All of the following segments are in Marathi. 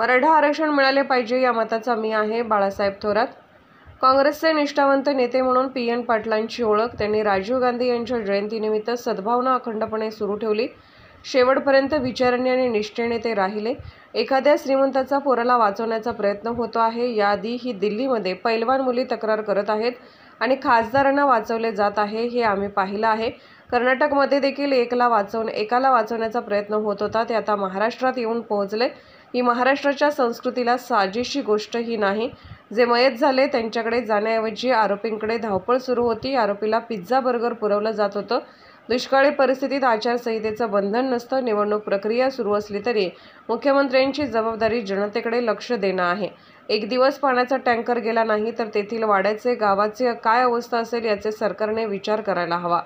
मराठा आरक्षण मिळाले पाहिजे या मताचा मी आहे बाळासाहेब थोरात। काँग्रेसचे निष्ठावंत नेते म्हणून पी.एन. पाटलांची ओळख। त्यांनी राजीव गांधी यांच्या जयंतीनिमित्त सद्भावना अखंडपणे सुरू ठेवली। शेवटपर्यंत विचारांनी आणि निष्ठेने ते राहिले। एखाद्या श्रीमंताचा पोराला वाचवण्याचा प्रयत्न होतो आहे। याआधीही दिल्लीमध्ये पैलवान मुली तक्रार करत आहेत आणि खासदारांना वाचवले जात आहे हे आम्ही पाहिलं आहे। कर्नाटकमध्ये देखील एकाला वाचवण्याचा प्रयत्न होत होता, ते आता महाराष्ट्रात येऊन पोहोचले। ही महाराष्ट्राच्या संस्कृतीला साजेशी गोष्ट ही नाही। जे मयत झाले त्यांच्याकडे जाण्याऐवजी आरोपींकडे धावपळ सुरू होती। आरोपीला पिझ्झा बर्गर पुरवलं जात होतं। दुष्काळी परिस्थितीत आचारसंहितेचं बंधन नसतं। निवडणूक प्रक्रिया सुरू असली तरी मुख्यमंत्र्यांची जबाबदारी जनतेकडे लक्ष देणं आहे। एक दिवस पाण्याचा टँकर गेला नाही तर तेथील वाड्याचे गावाचे काय अवस्था असेल याचे सरकारने विचार करायला हवा।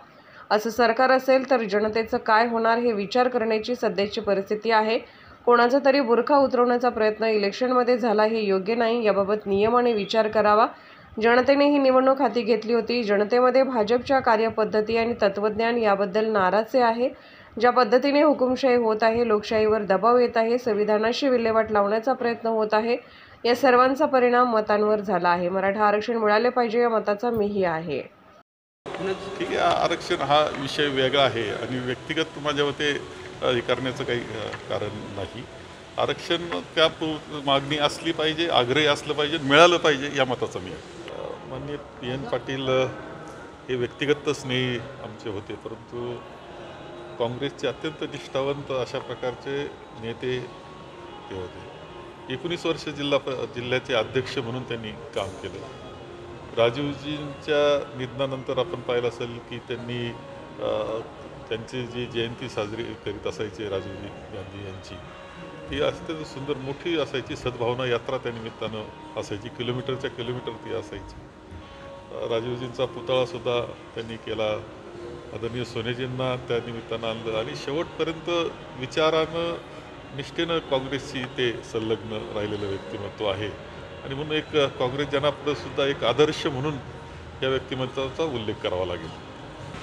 असं सरकार असेल तर जनतेचं काय होणार हे विचार करण्याची सध्याची परिस्थिती आहे। कोणाचा तरी बुरखा उतरवण्याचा प्रयत्न इलेक्शनमध्ये झाला हे योग्य नाही। याबाबत नियमाने विचार करावा। जनतेने ही निवडणूक हाती घेतली होती। जनतेमध्ये भाजपच्या कार्यपद्धती आणि तत्त्वज्ञान याबद्दल नाराजी आहे। ज्या पद्धतीने हुकुमशाही होत आहे, लोकशाहीवर दबाव येत आहे, संविधानाशी विल्हेवाट लावण्याचा प्रयत्न होत आहे, या सर्वांचा परिणाम मतांवर झाला आहे। मराठा आरक्षण मिळाले पाहिजे या मताचा मीही आहे। ठीक आहे, आरक्षण हा विषय वेगळा आहे आणि व्यक्तिगत माझ्या मते हे करण्याचं काही कारण नाही। आरक्षण त्या मागणी असली पाहिजे, आग्रही असलं पाहिजे, मिळालं पाहिजे या मताचा मी आहे। माननीय पी.एन. पाटील हे व्यक्तिगत स्नेही आमचे होते, परंतु काँग्रेसचे अत्यंत निष्ठावंत अशा प्रकारचे नेते ते होते। 19 वर्ष जिल्ह्याचे अध्यक्ष म्हणून त्यांनी काम केलं। राजीवजींच्या निधनानंतर आपण पाहिलं असेल की त्यांनी त्यांची जी जयंती साजरी करीत असायचे राजीवजी गांधी यांची, ती अत्यंत सुंदर मोठी असायची। सद्भावना यात्रा त्या निमित्तानं असायची, किलोमीटरच्या किलोमीटर ती असायची। राजीवजींचा पुतळासुद्धा त्यांनी केला। आदरणीय सोनेजींना त्या निमित्तानं आणलं आणि शेवटपर्यंत विचारानं निष्ठेनं काँग्रेसची ते संलग्न राहिलेलं व्यक्तिमत्व आहे आणि म्हणून एक काँग्रेस जनापुढे सुद्धा एक आदर्श म्हणून या व्यक्तिमत्वाचा उल्लेख करावा लागेल।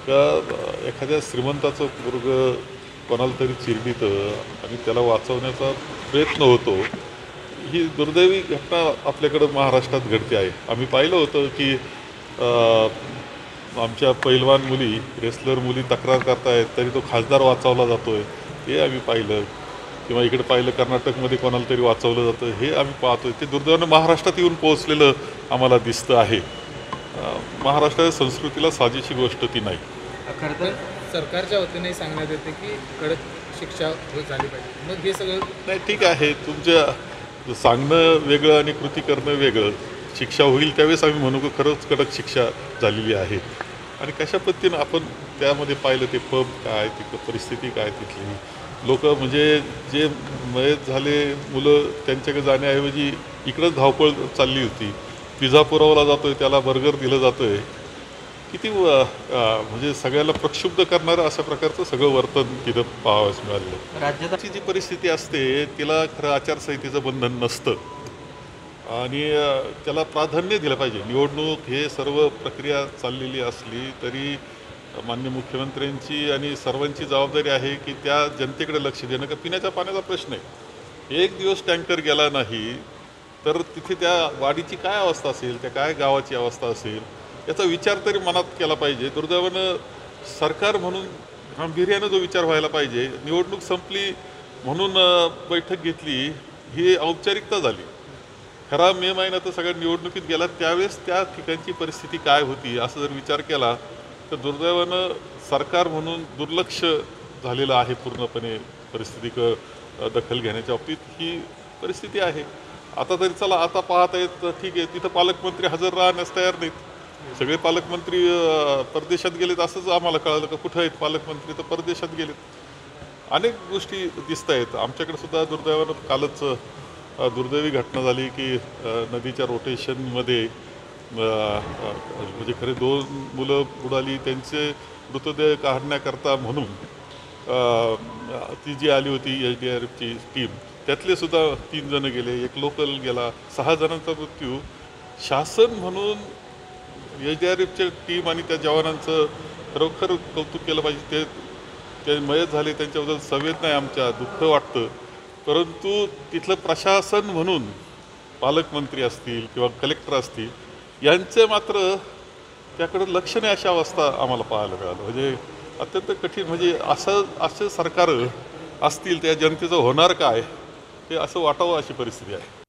का एखाद्या श्रीमंताचं पोरगं कोणाला तरी चिरडीतं आणि त्याला वाचवण्याचा प्रयत्न होतो, ही दुर्दैवी घटना आपल्याकडं महाराष्ट्रात घडते आहे। आम्ही पाहिलं होतं की आमच्या पैलवान मुली, रेसलर मुली तक्रार करतायत तरी तो खासदार वाचवला जातोय हे आम्ही पाहिलं, किंवा इकडे पाहिलं कर्नाटकमध्ये कोणाला तरी वाचवलं जातं हे आम्ही पाहतोय। ते दुर्दैवानं महाराष्ट्रात येऊन पोहोचलेलं आम्हाला दिसतं आहे। महाराष्ट्राच्या संस्कृतीला साजेशी गोष्ट ती नाही। खरं तर सरकारच्या वतीने सांगण्यात येते की कडक शिक्षा झाली पाहिजे। मग हे सगळं नाही, ठीक आहे, तुमच्या सांगणं वेगळं आणि कृती करणं वेगळं। शिक्षा होईल त्यावेळेस आम्ही म्हणू की खरंच कडक शिक्षा झालेली आहे आणि कशा पद्धतीनं आपण त्यामध्ये पाहिलं ते पब काय, ती परिस्थिती काय, तिथली लोक म्हणजे जे मयत झाले मुलं त्यांच्याकडे जाण्याऐवजी इकडंच धावपळ चालली होती। पिझ्झा पुरवला जातोय, त्याला बर्गर दिलं जातोय, किती म्हणजे सगळ्याला प्रक्षुब्ध करणारं अशा प्रकारचं सगळं वर्तन तिथं पाहावयास मिळालेलं। राज्याची जी परिस्थिती असते तिला खरं आचारसंहितेचं बंधन नसतं आणि त्याला प्राधान्य दिलं पाहिजे। निवडणूक हे सर्व प्रक्रिया चाललेली असली तरी माननीय मुख्यमंत्र्यांची आणि सर्वांची जबाबदारी आहे की त्या जनतेकडे लक्ष देणं। का पिण्याच्या पाण्याचा प्रश्न आहे, एक दिवस टँकर गेला नाही तर तिथे त्या वाडीची काय अवस्था असेल, त्या काय गावाची अवस्था असेल याचा विचार तरी मनात केला पाहिजे। दुर्दैवानं सरकार म्हणून गांभीर्यानं जो विचार व्हायला पाहिजे, निवडणूक संपली म्हणून बैठक घेतली ही औपचारिकता झाली। खरा मे महिना तर सगळ्या निवडणुकीत गेला, त्यावेळेस त्या ठिकाणची परिस्थिती काय होती असं जर विचार केला तर दुर्दैवानं सरकार म्हणून दुर्लक्ष झालेलं आहे पूर्णपणे। परिस्थिती दखल घेण्याच्या बाबतीत ही परिस्थिती आहे। आता तरी चला आता पाहता येत, ठीक आहे, तिथं पालकमंत्री हजर राहण्यास तयार नाहीत। सगळे पालकमंत्री परदेशात गेलेत असंच आम्हाला कळालं। का कुठं आहेत पालकमंत्री, तर परदेशात गेलेत। अनेक गोष्टी दिसत आहेत। आमच्याकडे सुद्धा दुर्दैवानं कालच दुर्दैवी घटना झाली की नदीच्या रोटेशनमध्ये म्हणजे खरे 2 मुलं बुडाली, त्यांचे मृतदेह काढण्याकरता म्हणून ती जी आली होती SDRFची टीम, त्यातले सुद्धा 3 जण गेले, एक लोकल गेला, 6 जणांचा मृत्यू। शासन म्हणून SDRFच्या टीम आणि त्या जवानांचं खरोखर कौतुक केलं पाहिजे। ते मयत झाले त्यांच्याबद्दल संवेदना आहे आमच्या, दुःख वाटतं, परंतु तिथलं प्रशासन म्हणून पालकमंत्री असतील किंवा कलेक्टर असतील यांचे मात्र त्याकडे लक्ष नाही, अशी अवस्था आम्हाला पाहायला मिळालं. म्हणजे अत्यंत कठीण, म्हणजे असं सरकार असतील त्या जनतेचं होणार काय हे असं वाटावं अशी परिस्थिती आहे.